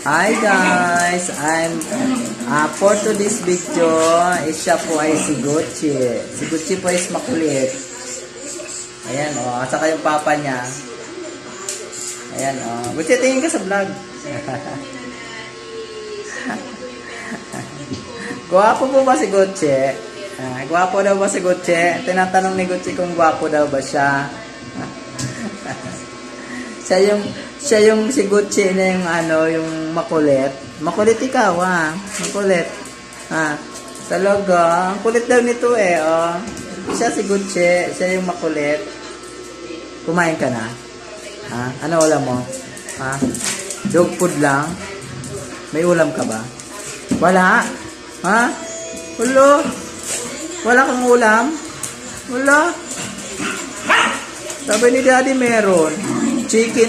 Hi guys, for today's video, siya po ay si Gucci. Si Gucci po is makulit. Ayan at saka yung papa niya. Ayan Gucci, tingin ka sa vlog. Gwapo po ba si Gucci? Gwapo daw ba si Gucci? Tinatanong ni Gucci kung gwapo daw ba siya. Siya yung si Gucci na yung makulit. Makulit ikaw, makulit. Talaga, ang kulit daw nito Siya si Gucci, siya yung makulit. Kumain ka na? Ano ulam mo? Dog food lang? May ulam ka ba? Wala? Wala? Wala kang ulam? Wala? Sabi ni Daddy meron. Chicken